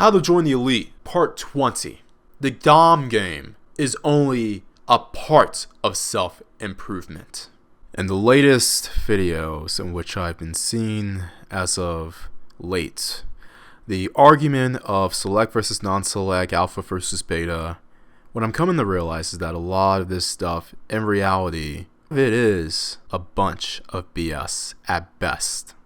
How to Join the Elite, Part 20. The Dom game is only a part of self-improvement. In the latest videos in which I've been seeing as of late, the argument of select versus non-select, alpha versus beta, what I'm coming to realize is that a lot of this stuff, in reality, it is a bunch of BS at best.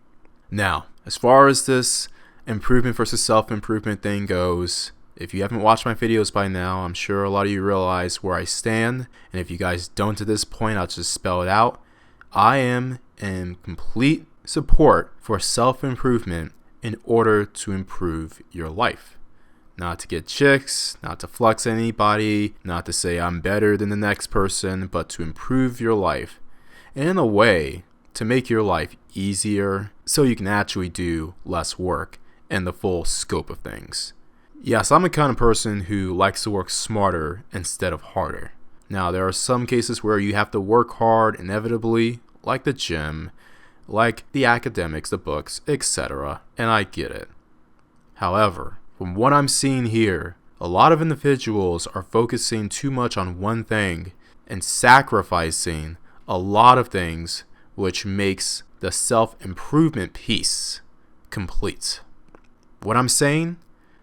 Now, as far as this improvement versus self-improvement thing goes, if you haven't watched my videos by now, I'm sure a lot of you realize where I stand, and if you guys don't at this point, I'll just spell it out. I am in complete support for self-improvement in order to improve your life. Not to get chicks, not to flex anybody, not to say I'm better than the next person, but to improve your life. And in a way, to make your life easier so you can actually do less work and the full scope of things. Yes, I'm the kind of person who likes to work smarter instead of harder. Now, there are some cases where you have to work hard inevitably, like the gym, like the academics, the books, etc., and I get it. However, from what I'm seeing here, a lot of individuals are focusing too much on one thing and sacrificing a lot of things, which makes the self-improvement piece complete. What I'm saying,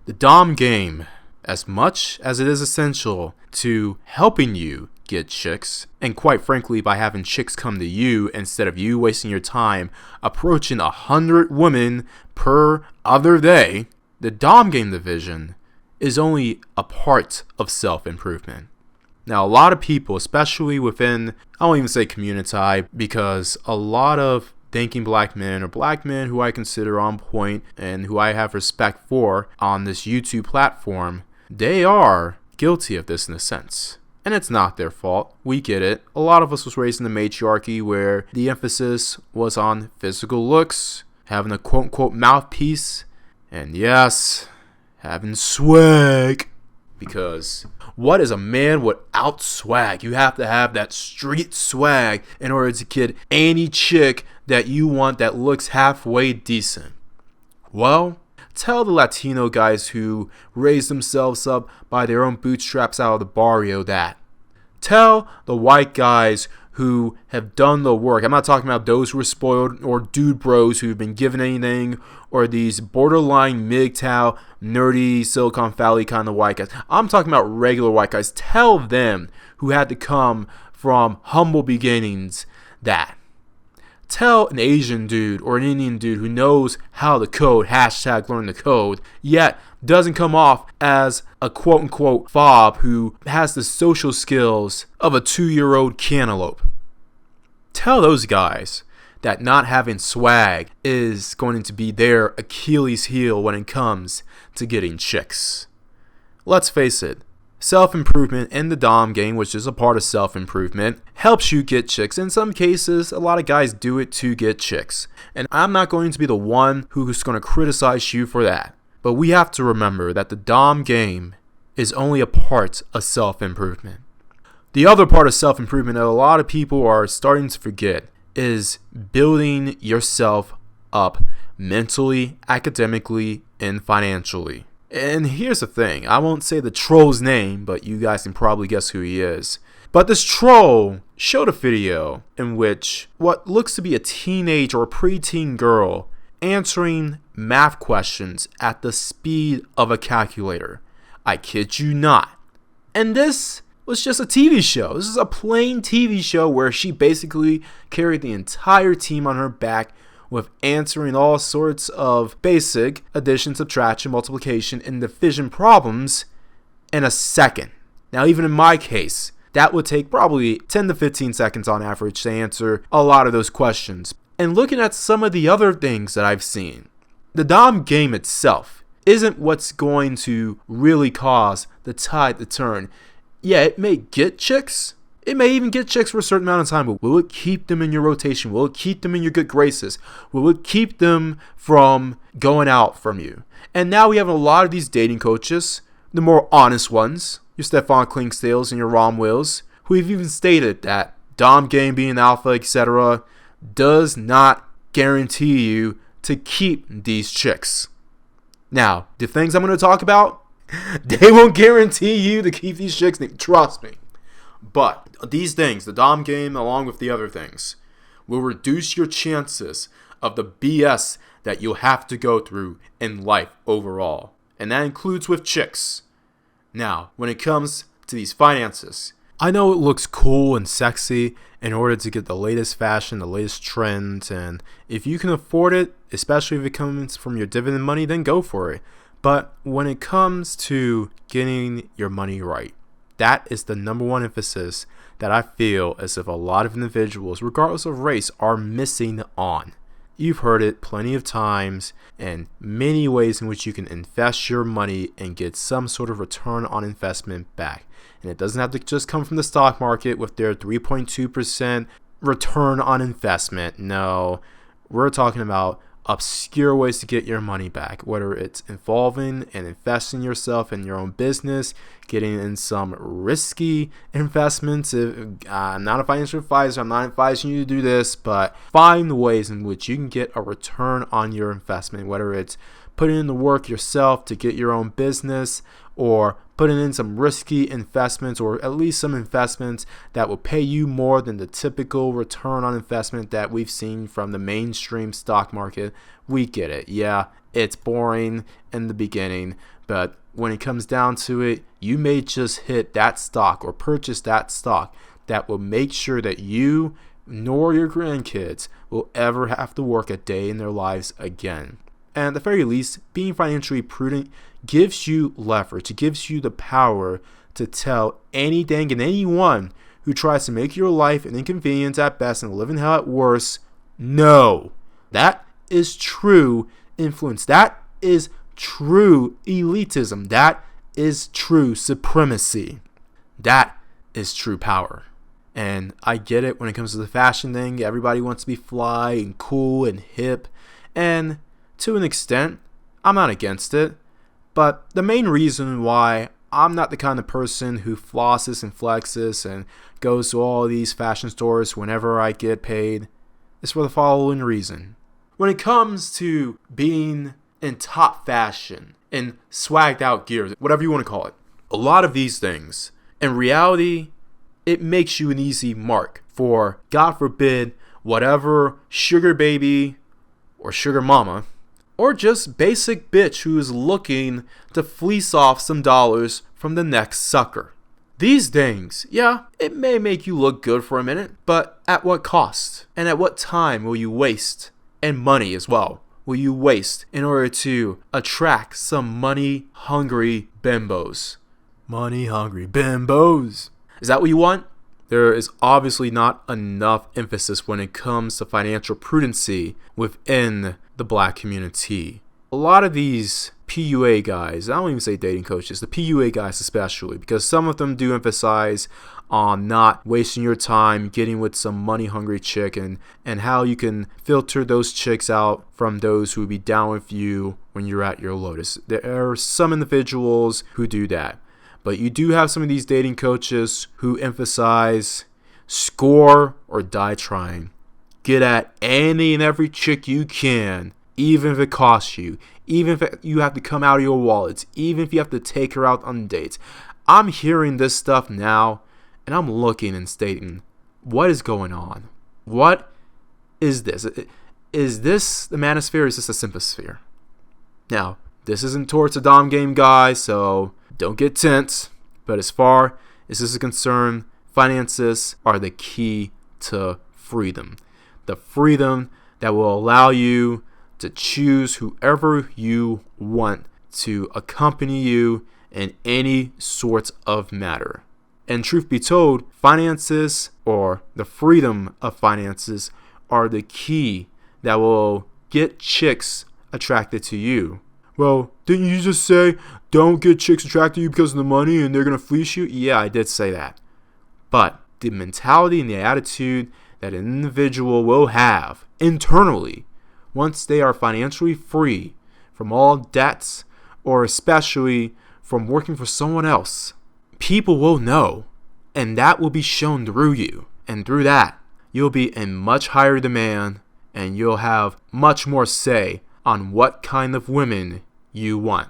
the Dom game, as much as it is essential to helping you get chicks, and quite frankly by having chicks come to you instead of you wasting your time approaching 100 women per other day, the Dom game division is only a part of self-improvement. Now, a lot of people, especially within, I won't even say community, because a lot of thinking black men or black men who I consider on point and who I have respect for on this YouTube platform, they are guilty of this in a sense. And it's not their fault. We get it. A lot of us was raised in the matriarchy where the emphasis was on physical looks, having a quote-unquote mouthpiece, and yes, having swag. Because what is a man without swag? You have to have that street swag in order to get any chick that you want that looks halfway decent. Well, tell the Latino guys who raise themselves up by their own bootstraps out of the barrio that. Tell the white guys who have done the work. I'm not talking about those who are spoiled or dude bros who've been given anything, or these borderline MGTOW, nerdy Silicon Valley kind of white guys. I'm talking about regular white guys. Tell them who had to come from humble beginnings that. Tell an Asian dude or an Indian dude who knows how to code, hashtag learn the code, yet doesn't come off as a quote-unquote fob who has the social skills of a 2-year-old cantaloupe. Tell those guys that not having swag is going to be their Achilles heel when it comes to getting chicks. Let's face it. Self-improvement in the Dom game, which is a part of self-improvement, helps you get chicks. In some cases, a lot of guys do it to get chicks. And I'm not going to be the one who's going to criticize you for that. But we have to remember that the Dom game is only a part of self-improvement. The other part of self-improvement that a lot of people are starting to forget is building yourself up mentally, academically, and financially. And here's the thing, I won't say the troll's name, but you guys can probably guess who he is. But this troll showed a video in which what looks to be a teenage or a preteen girl answering math questions at the speed of a calculator. I kid you not. And this was just a TV show. This is a plain TV show where she basically carried the entire team on her back with answering all sorts of basic addition, subtraction, multiplication, and division problems in a second. Now, even in my case, that would take probably 10 to 15 seconds on average to answer a lot of those questions. And looking at some of the other things that I've seen, the Dom game itself isn't what's going to really cause the tide to turn. Yeah, it may get chicks. It may even get chicks for a certain amount of time, but will it keep them in your rotation? Will it keep them in your good graces? Will it keep them from going out from you? And now we have a lot of these dating coaches, the more honest ones, your Stefan Klingsdales and your Rom Wills, who have even stated that Dom game being alpha, etc., does not guarantee you to keep these chicks. Now, the things I'm going to talk about, they won't guarantee you to keep these chicks. Trust me. But these things, the Dom game along with the other things, will reduce your chances of the BS that you'll have to go through in life overall. And that includes with chicks. Now, when it comes to these finances, I know it looks cool and sexy in order to get the latest fashion, the latest trends, and if you can afford it, especially if it comes from your dividend money, then go for it. But when it comes to getting your money right, that is the number one emphasis that I feel as if a lot of individuals, regardless of race, are missing on. You've heard it plenty of times, and many ways in which you can invest your money and get some sort of return on investment back. And it doesn't have to just come from the stock market with their 3.2% return on investment. No, we're talking about obscure ways to get your money back, whether it's involving and investing yourself in your own business, getting in some risky investments. I'm not a financial advisor, I'm not advising you to do this, but find ways in which you can get a return on your investment, whether it's putting in the work yourself to get your own business, or putting in some risky investments, or at least some investments that will pay you more than the typical return on investment that we've seen from the mainstream stock market. We get it. Yeah, it's boring in the beginning, but when it comes down to it, you may just hit that stock or purchase that stock that will make sure that you nor your grandkids will ever have to work a day in their lives again. And at the very least, being financially prudent gives you leverage. It gives you the power to tell any dang and anyone who tries to make your life an inconvenience at best and live in hell at worst, no. That is true influence. That is true elitism. That is true supremacy. That is true power. And I get it when it comes to the fashion thing. Everybody wants to be fly and cool and hip. And to an extent, I'm not against it. But the main reason why I'm not the kind of person who flosses and flexes and goes to all these fashion stores whenever I get paid is for the following reason. When it comes to being in top fashion and swagged out gear, whatever you want to call it, a lot of these things, in reality, it makes you an easy mark for, God forbid, whatever sugar baby or sugar mama, or just basic bitch who is looking to fleece off some dollars from the next sucker. These things, yeah, it may make you look good for a minute, but at what cost? And at what time will you waste? And money as well will you waste in order to attract some money-hungry bimbos? Money-hungry bimbos. Is that what you want? There is obviously not enough emphasis when it comes to financial prudency within the black community. A lot of these PUA guys, I don't even say dating coaches, the PUA guys especially, because some of them do emphasize on not wasting your time getting with some money-hungry chick and how you can filter those chicks out from those who would be down with you when you're at your lowest. There are some individuals who do that. But you do have some of these dating coaches who emphasize score or die trying. Get at any and every chick you can, even if it costs you, even if you have to come out of your wallets, even if you have to take her out on dates. I'm hearing this stuff now, and I'm looking and stating, what is going on? What is this? Is this the manosphere or is this the sympasphere? Now, this isn't towards the Dom game guy, so don't get tense, but as far as this is concerned, finances are the key to freedom. The freedom that will allow you to choose whoever you want to accompany you in any sort of matter. And truth be told, finances or the freedom of finances are the key that will get chicks attracted to you. Well, didn't you just say don't get chicks attracted to you because of the money and they're going to fleece you? Yeah, I did say that. But the mentality and the attitude that an individual will have internally once they are financially free from all debts or especially from working for someone else, people will know, and that will be shown through you. And through that, you'll be in much higher demand and you'll have much more say on what kind of women you want.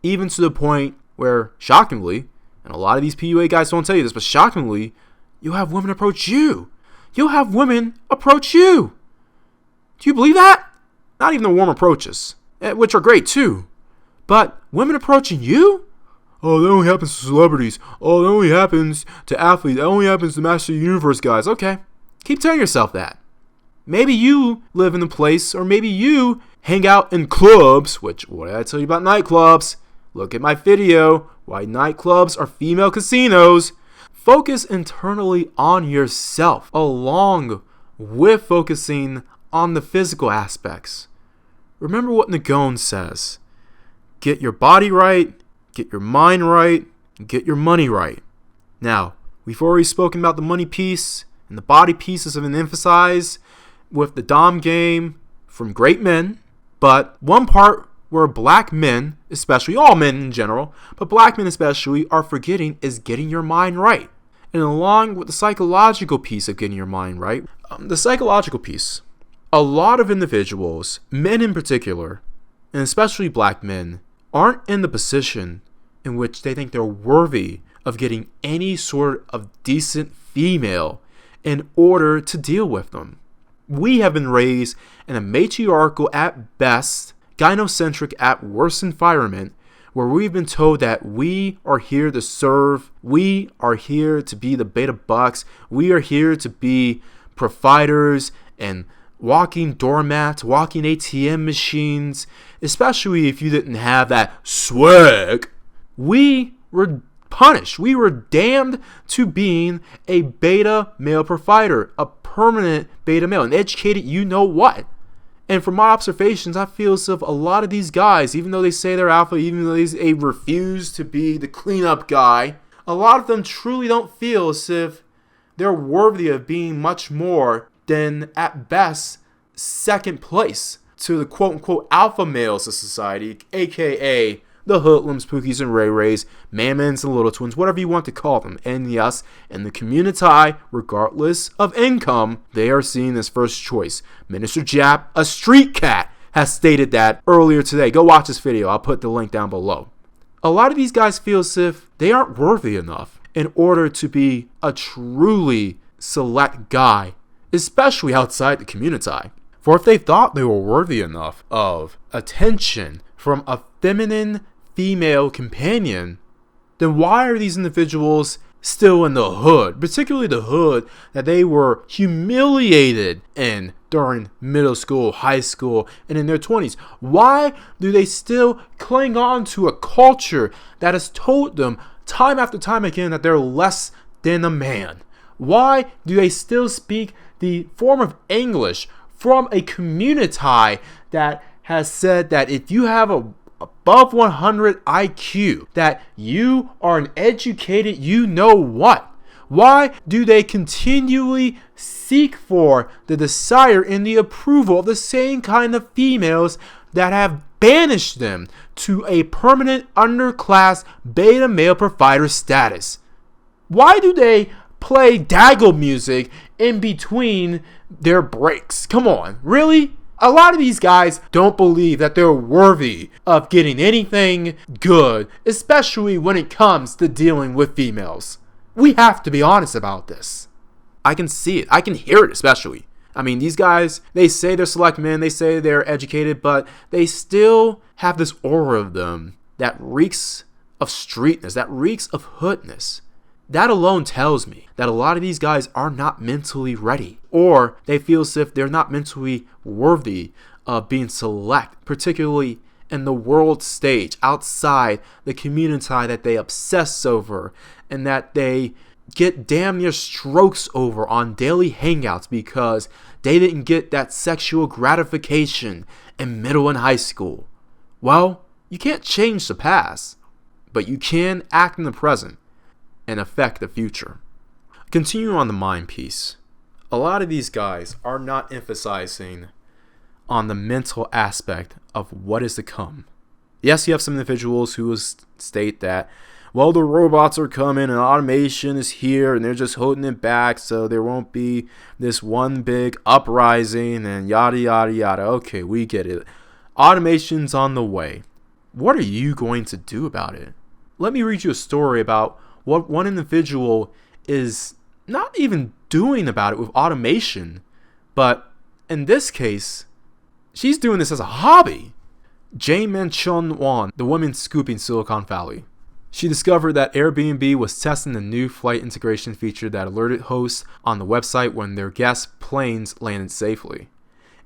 Even to the point where, shockingly, and a lot of these PUA guys don't tell you this, but shockingly, you'll have women approach you. You'll have women approach you. Do you believe that? Not even the warm approaches, which are great too. But women approaching you? Oh, that only happens to celebrities. Oh, that only happens to athletes. That only happens to Master Universe guys. Okay, keep telling yourself that. Maybe you live in a place, or maybe you hang out in clubs, which, what did I tell you about nightclubs? Look at my video, why nightclubs are female casinos. Focus internally on yourself, along with focusing on the physical aspects. Remember what Nagone says. Get your body right, get your mind right, and get your money right. Now, we've already spoken about the money piece, and the body piece has been emphasized with the Dom game from great men, but one part where black men, especially all men in general, but black men especially, are forgetting is getting your mind right. And along with the psychological piece of getting your mind right, the psychological piece, a lot of individuals, men in particular, and especially black men, aren't in the position in which they think they're worthy of getting any sort of decent female in order to deal with them. We have been raised in a matriarchal at best, gynocentric at worst environment, where we've been told that we are here to serve, we are here to be the beta bucks, we are here to be providers and walking doormats, walking ATM machines, especially if you didn't have that swag. We were punished. We were damned to being a beta male provider, a permanent beta male, an educated you know what. And from my observations, I feel as if a lot of these guys, even though they say they're alpha, even though they refuse to be the cleanup guy, a lot of them truly don't feel as if they're worthy of being much more than, at best, second place to the quote-unquote alpha males of society, aka the hoodlums, pookies, and ray-rays, mammons, and little twins, whatever you want to call them. And yes, in the community, regardless of income, they are seen as first choice. Minister Jap, a street cat, has stated that earlier today. Go watch this video. I'll put the link down below. A lot of these guys feel as if they aren't worthy enough in order to be a truly select guy, especially outside the community. For if they thought they were worthy enough of attention from a feminine female companion, then why are these individuals still in the hood, particularly the hood that they were humiliated in during middle school, high school, and in their 20s? Why do they still cling on to a culture that has told them time after time again that they're less than a man? Why do they still speak the form of English from a community that has said that if you have a above 100 IQ, that you are an educated you know what? Why do they continually seek for the desire and the approval of the same kind of females that have banished them to a permanent underclass beta male provider status? Why do they play daggle music in between their breaks? Come on, really? A lot of these guys don't believe that they're worthy of getting anything good, especially when it comes to dealing with females. We have to be honest about this. I can see it. I can hear it especially. I mean, these guys, they say they're select men, they say they're educated, but they still have this aura of them that reeks of streetness, that reeks of hoodness. That alone tells me that a lot of these guys are not mentally ready, or they feel as if they're not mentally worthy of being select, particularly in the world stage, outside the community that they obsess over and that they get damn near strokes over on daily hangouts because they didn't get that sexual gratification in middle and high school. Well, you can't change the past, but you can act in the present and affect the future. Continuing on the mind piece, a lot of these guys are not emphasizing on the mental aspect of what is to come. Yes, you have some individuals who will state that, well, the robots are coming and automation is here and they're just holding it back so there won't be this one big uprising and yada, yada, yada. Okay, we get it. Automation's on the way. what are you going to do about it? Let me read you a story about what one individual is not even doing about it with automation, but in this case, she's doing this as a hobby. Jae-min Won, the woman scooping Silicon Valley. She discovered that Airbnb was testing a new flight integration feature that alerted hosts on the website when their guests' planes landed safely.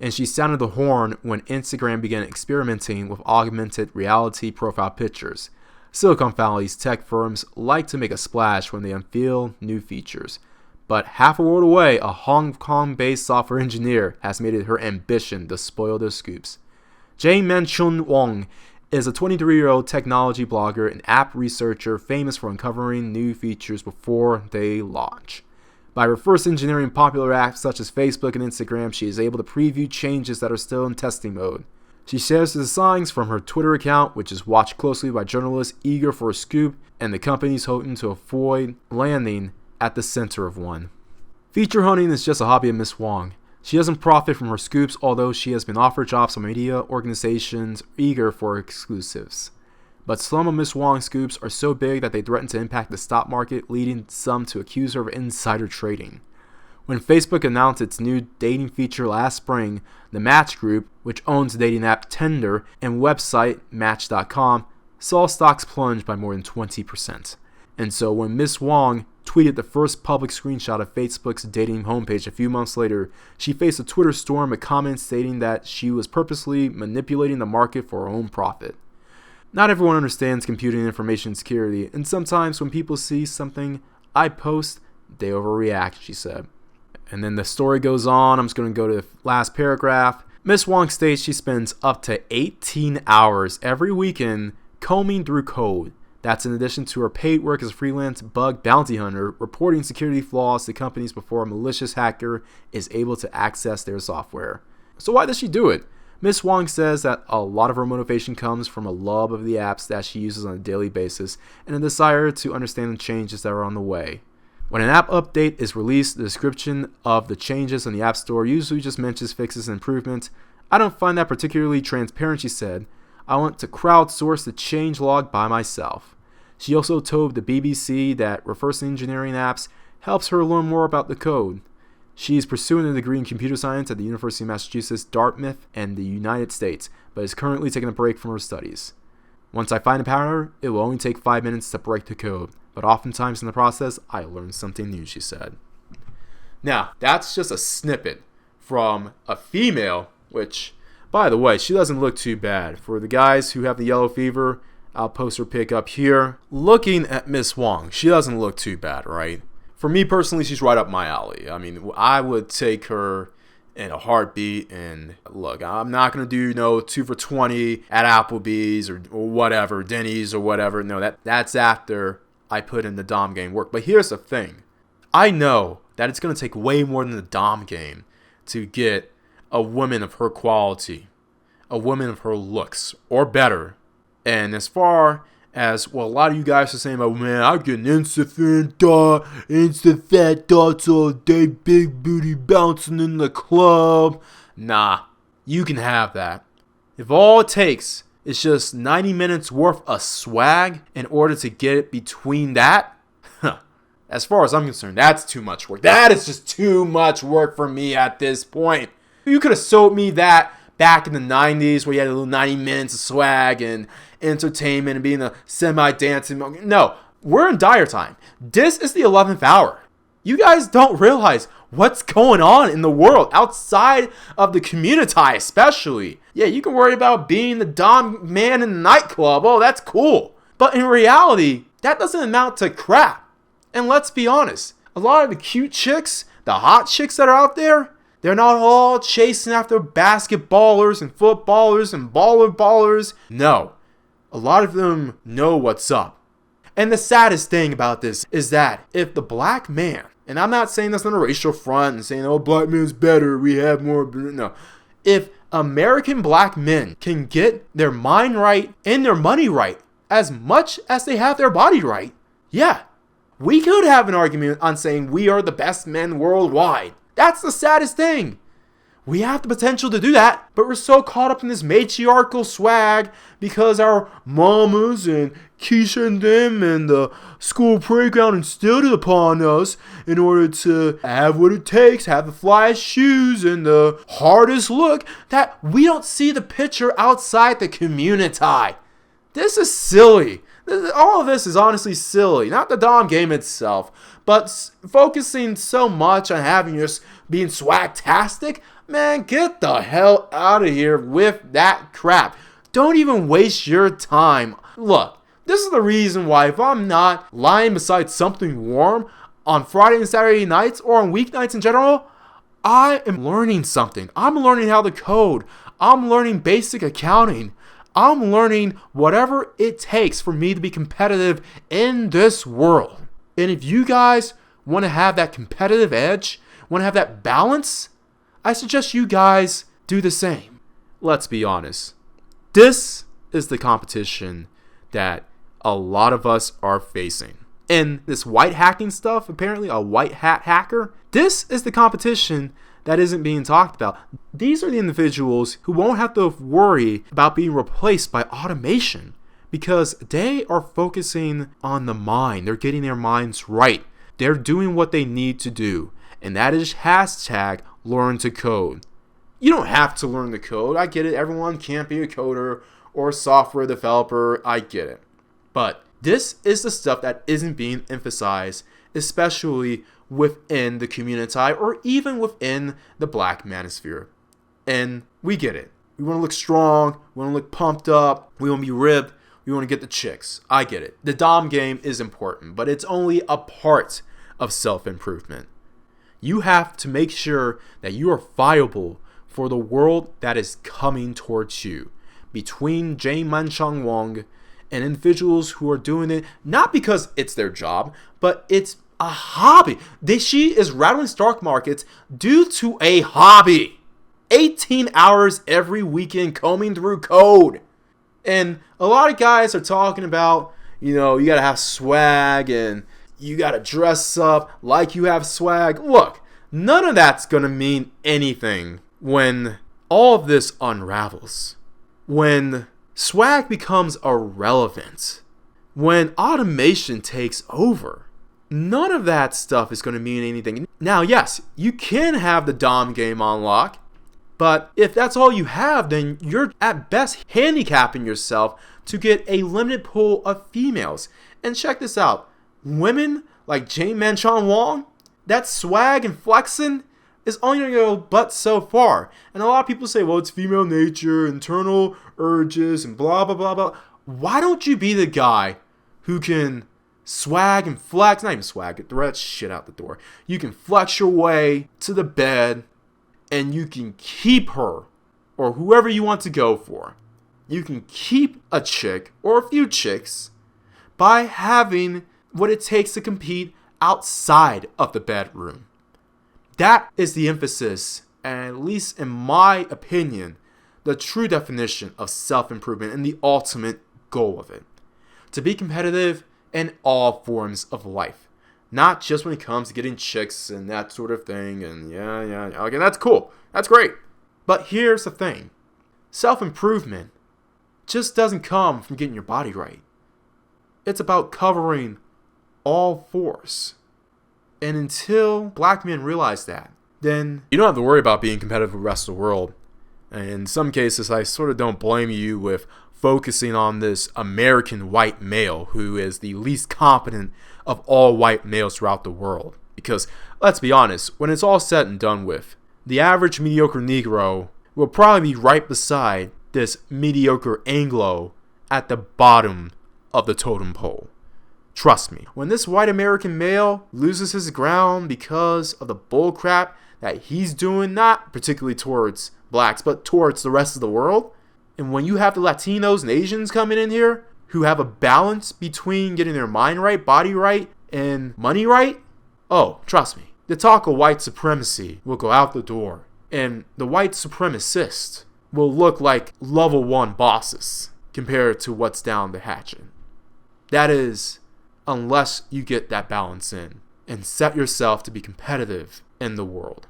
And she sounded the horn when Instagram began experimenting with augmented reality profile pictures. Silicon Valley's tech firms like to make a splash when they unveil new features. But half a world away, a Hong Kong-based software engineer has made it her ambition to spoil their scoops. Jae-min Wong is a 23-year-old technology blogger and app researcher famous for uncovering new features before they launch. By reverse engineering popular apps such as Facebook and Instagram, she is able to preview changes that are still in testing mode. She shares the designs from her Twitter account, which is watched closely by journalists eager for a scoop, and the company's hoping to avoid landing at the center of one. Feature hunting is just a hobby of Miss Wong. She doesn't profit from her scoops, although she has been offered jobs from media organizations eager for exclusives. But some of Miss Wong's scoops are so big that they threaten to impact the stock market, leading some to accuse her of insider trading. When Facebook announced its new dating feature last spring, the Match Group, which owns the dating app Tinder and website Match.com, saw stocks plunge by more than 20%. And so when Miss Wong tweeted the first public screenshot of Facebook's dating homepage a few months later, she faced a Twitter storm of comments stating that she was purposely manipulating the market for her own profit. Not everyone understands computing information security, and sometimes when people see something I post, they overreact, she said. And then the story goes on. I'm just going to go to the last paragraph. Miss Wong states she spends up to 18 hours every weekend combing through code. That's in addition to her paid work as a freelance bug bounty hunter, reporting security flaws to companies before a malicious hacker is able to access their software. So why does she do it? Miss Wong says that a lot of her motivation comes from a love of the apps that she uses on a daily basis and a desire to understand the changes that are on the way. When an app update is released, the description of the changes in the App Store usually just mentions fixes and improvements. I don't find that particularly transparent, she said. I want to crowdsource the changelog by myself. She also told the BBC that reverse engineering apps helps her learn more about the code. She is pursuing a degree in computer science at the University of Massachusetts, Dartmouth, and the United States, but is currently taking a break from her studies. Once I find a pattern, it will only take 5 minutes to break the code, but oftentimes in the process, I learn something new, she said. Now, that's just a snippet from a female, which, by the way, she doesn't look too bad. For the guys who have the yellow fever, I'll post her pic up here. Looking at Miss Wong, she doesn't look too bad, right? For me personally, she's right up my alley. I mean, I would take her in a heartbeat. And look, I'm not going to do, 2 for $20 at Applebee's or whatever, Denny's or whatever. No, that's after I put in the Dom game work. But here's the thing. I know that it's going to take way more than the Dom game to get a woman of her quality, a woman of her looks, or better. And as far as, well, a lot of you guys are saying, oh man, I'm getting instant fat thoughts all day, big booty bouncing in the club. Nah, you can have that. If all it takes is just 90 minutes worth of swag in order to get it between that, as far as I'm concerned, that's too much work. That is just too much work for me at this point. You could have sold me that back in the 90s where you had a little 90 minutes of swag and entertainment and being a semi-dancing. No, we're in dire time. This is the 11th hour. You guys don't realize what's going on in the world outside of the community, especially. Yeah, you can worry about being the Dom man in the nightclub. Oh, that's cool. But in reality, that doesn't amount to crap. And let's be honest, a lot of the cute chicks, the hot chicks that are out there, they're not all chasing after basketballers and footballers and ballers. No, a lot of them know what's up. And the saddest thing about this is that if the black man, and I'm not saying that's on a racial front and saying, oh, black man's better, we have more. No. If American black men can get their mind right and their money right as much as they have their body right, yeah, we could have an argument on saying we are the best men worldwide. That's the saddest thing. We have the potential to do that, but we're so caught up in this matriarchal swag because our mamas and Keisha and them and the school playground instilled it upon us in order to have what it takes, have the flyest shoes and the hardest look, that we don't see the picture outside the community. This is silly. All of this is honestly silly. Not the Dom game itself, but focusing so much on having just being swagtastic. Man, get the hell out of here with that crap. Don't even waste your time. Look, this is the reason why if I'm not lying beside something warm on Friday and Saturday nights or on weeknights in general, I am learning something. I'm learning how to code. I'm learning basic accounting. I'm learning whatever it takes for me to be competitive in this world. And if you guys want to have that competitive edge, want to have that balance, I suggest you guys do the same. Let's be honest. This is the competition that a lot of us are facing. And this white hacking stuff, apparently a white hat hacker, this is the competition that isn't being talked about. These are the individuals who won't have to worry about being replaced by automation because they are focusing on the mind. They're getting their minds right. They're doing what they need to do. And that is hashtag learn to code. You don't have to learn the code. I get it. Everyone can't be a coder or a software developer. I get it. But this is the stuff that isn't being emphasized, especially within the community or even within the black manosphere. And we get it. We want to look strong. We want to look pumped up. We want to be ribbed. We want to get the chicks. I get it. The Dom game is important, but it's only a part of self-improvement. You have to make sure that you are viable for the world that is coming towards you. Between Jane Manchang Wong and individuals who are doing it, not because it's their job, but it's a hobby. She is rattling stock markets due to a hobby. 18 hours every weekend combing through code. And a lot of guys are talking about, you gotta have swag and you gotta dress up like you have swag. Look, none of that's gonna mean anything when all of this unravels. When swag becomes irrelevant. When automation takes over. None of that stuff is going to mean anything. Now, yes, you can have the Dom game on lock, but if that's all you have, then you're at best handicapping yourself to get a limited pool of females. And check this out. Women like Jane Manchang Wong, that swag and flexing is only going to go but so far. And a lot of people say, well, it's female nature, internal urges, and blah, blah, blah, blah. Why don't you be the guy who can swag and flex, not even swag, throw that shit out the door. You can flex your way to the bed and you can keep her or whoever you want to go for. You can keep a chick or a few chicks by having what it takes to compete outside of the bedroom. That is the emphasis, and at least in my opinion, the true definition of self-improvement and the ultimate goal of it. To be competitive in all forms of life. Not just when it comes to getting chicks and that sort of thing. And yeah, okay, that's cool. That's great. But here's the thing. Self-improvement just doesn't come from getting your body right. It's about covering all fours. And until black men realize that, then you don't have to worry about being competitive with the rest of the world. And in some cases, I sort of don't blame you with focusing on this American white male who is the least competent of all white males throughout the world. Because, let's be honest, when it's all said and done with, the average mediocre Negro will probably be right beside this mediocre Anglo at the bottom of the totem pole. Trust me, when this white American male loses his ground because of the bullcrap that he's doing, not particularly towards blacks, but towards the rest of the world, and when you have the Latinos and Asians coming in here who have a balance between getting their mind right, body right, and money right, oh, trust me, the talk of white supremacy will go out the door. And the white supremacists will look like level 1 bosses compared to what's down the hatchet. That is, unless you get that balance in and set yourself to be competitive in the world.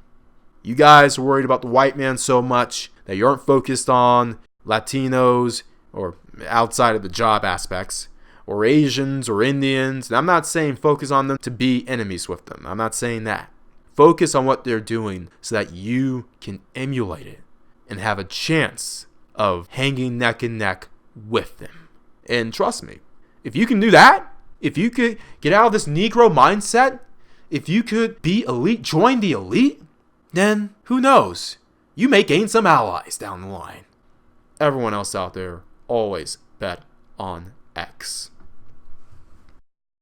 You guys are worried about the white man so much that you aren't focused on Latinos or outside of the job aspects, or Asians or Indians. And I'm not saying focus on them to be enemies with them. I'm not saying that. Focus on what they're doing so that you can emulate it and have a chance of hanging neck and neck with them. And trust me, if you can do that, if you could get out of this Negro mindset, if you could be elite, join the elite, then who knows? You may gain some allies down the line. Everyone else out there, always bet on X.